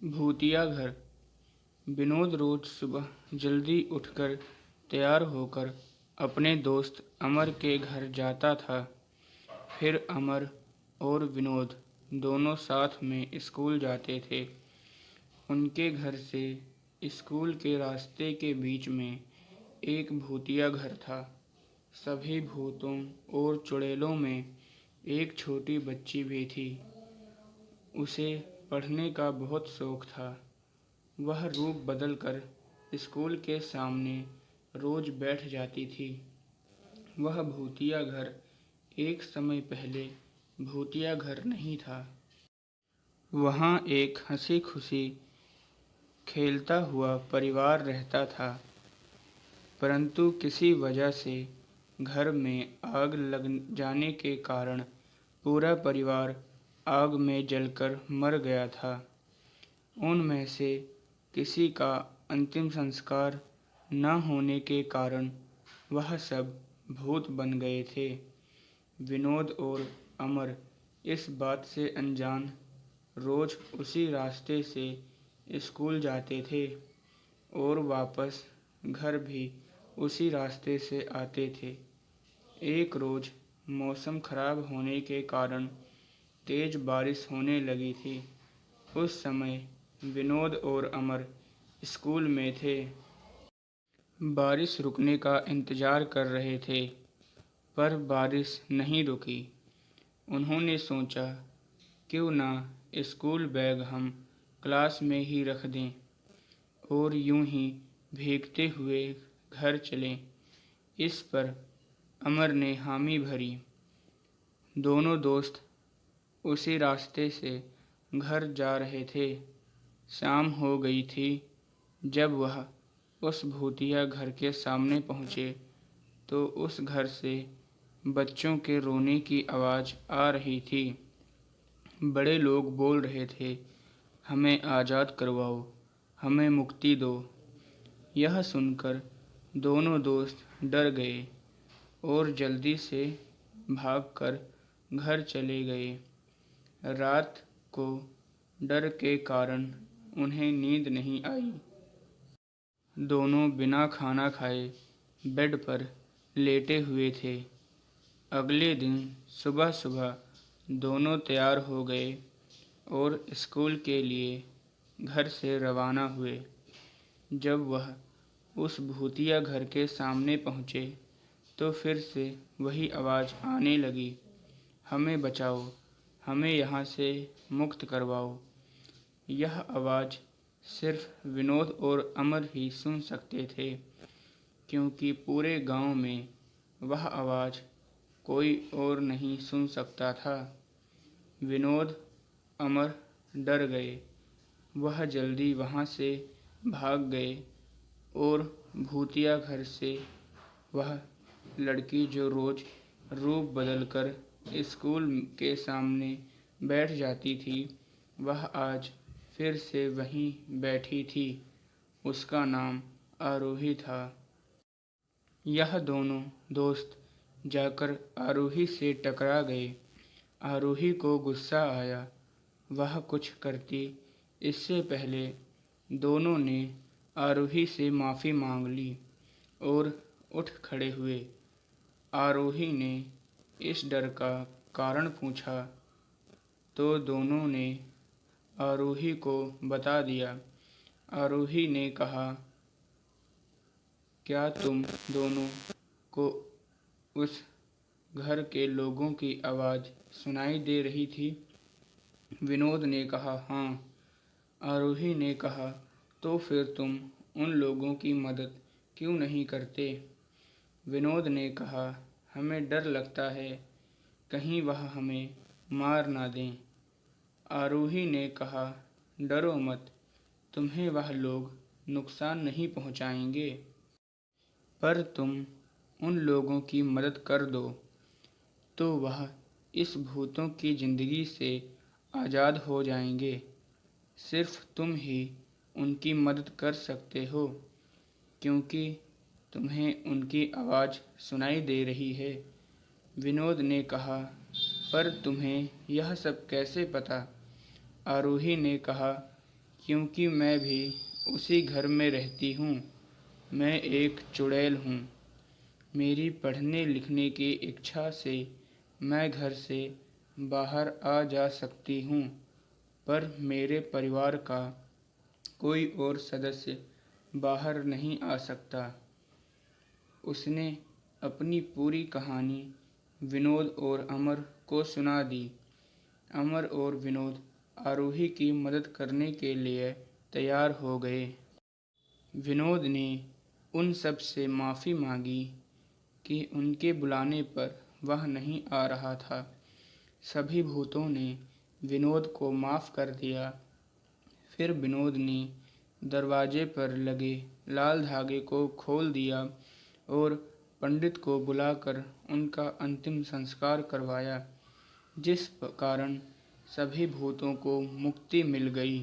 भूतिया घर। विनोद रोज सुबह जल्दी उठकर तैयार होकर अपने दोस्त अमर के घर जाता था। फिर अमर और विनोद दोनों साथ में स्कूल जाते थे। उनके घर से स्कूल के रास्ते के बीच में एक भूतिया घर था। सभी भूतों और चुड़ैलों में एक छोटी बच्ची भी थी। उसे पढ़ने का बहुत शौक था। वह रूप बदलकर स्कूल के सामने रोज बैठ जाती थी। वह भूतिया घर एक समय पहले भूतिया घर नहीं था। वहाँ एक हंसी खुशी खेलता हुआ परिवार रहता था, परंतु किसी वजह से घर में आग लग जाने के कारण पूरा परिवार आग में जलकर मर गया था। उनमें से किसी का अंतिम संस्कार न होने के कारण वह सब भूत बन गए थे। विनोद और अमर इस बात से अनजान रोज उसी रास्ते से स्कूल जाते थे और वापस घर भी उसी रास्ते से आते थे। एक रोज मौसम खराब होने के कारण तेज बारिश होने लगी थी। उस समय विनोद और अमर स्कूल में थे। बारिश रुकने का इंतजार कर रहे थे, पर बारिश नहीं रुकी। उन्होंने सोचा, क्यों ना स्कूल बैग हम क्लास में ही रख दें और यूं ही भीगते हुए घर चलें। इस पर अमर ने हामी भरी। दोनों दोस्त उसी रास्ते से घर जा रहे थे। शाम हो गई थी। जब वह उस भूतिया घर के सामने पहुँचे तो उस घर से बच्चों के रोने की आवाज़ आ रही थी। बड़े लोग बोल रहे थे, हमें आज़ाद करवाओ, हमें मुक्ति दो। यह सुनकर दोनों दोस्त डर गए और जल्दी से भागकर घर चले गए। रात को डर के कारण उन्हें नींद नहीं आई। दोनों बिना खाना खाए बेड पर लेटे हुए थे। अगले दिन सुबह सुबह दोनों तैयार हो गए और स्कूल के लिए घर से रवाना हुए। जब वह उस भूतिया घर के सामने पहुँचे तो फिर से वही आवाज़ आने लगी, हमें बचाओ, हमें यहाँ से मुक्त करवाओ। यह आवाज़ सिर्फ विनोद और अमर ही सुन सकते थे, क्योंकि पूरे गांव में वह आवाज़ कोई और नहीं सुन सकता था। विनोद अमर डर गए। वह जल्दी वहाँ से भाग गए और भूतिया घर से वह लड़की जो रोज रूप बदलकर स्कूल के सामने बैठ जाती थी, वह आज फिर से वहीं बैठी थी। उसका नाम आरोही था। यह दोनों दोस्त जाकर आरोही से टकरा गए। आरोही को गुस्सा आया। वह कुछ करती इससे पहले दोनों ने आरोही से माफ़ी मांग ली और उठ खड़े हुए। आरोही ने इस डर का कारण पूछा तो दोनों ने आरोही को बता दिया। आरोही ने कहा, क्या तुम दोनों को उस घर के लोगों की आवाज़ सुनाई दे रही थी? विनोद ने कहा, हाँ। आरोही ने कहा, तो फिर तुम उन लोगों की मदद क्यों नहीं करते? विनोद ने कहा, हमें डर लगता है, कहीं वह हमें मार ना दें। आरोही ने कहा, डरो मत, तुम्हें वह लोग नुकसान नहीं पहुंचाएंगे। पर तुम उन लोगों की मदद कर दो तो वह इस भूतों की ज़िंदगी से आज़ाद हो जाएंगे। सिर्फ तुम ही उनकी मदद कर सकते हो, क्योंकि तुम्हें उनकी आवाज़ सुनाई दे रही है। विनोद ने कहा, पर तुम्हें यह सब कैसे पता? आरोही ने कहा, क्योंकि मैं भी उसी घर में रहती हूँ। मैं एक चुड़ैल हूँ। मेरी पढ़ने लिखने की इच्छा से मैं घर से बाहर आ जा सकती हूँ, पर मेरे परिवार का कोई और सदस्य बाहर नहीं आ सकता। उसने अपनी पूरी कहानी विनोद और अमर को सुना दी। अमर और विनोद आरोही की मदद करने के लिए तैयार हो गए। विनोद ने उन सब से माफ़ी मांगी कि उनके बुलाने पर वह नहीं आ रहा था। सभी भूतों ने विनोद को माफ़ कर दिया। फिर विनोद ने दरवाजे पर लगे लाल धागे को खोल दिया और पंडित को बुलाकर उनका अंतिम संस्कार करवाया, जिस कारण सभी भूतों को मुक्ति मिल गई।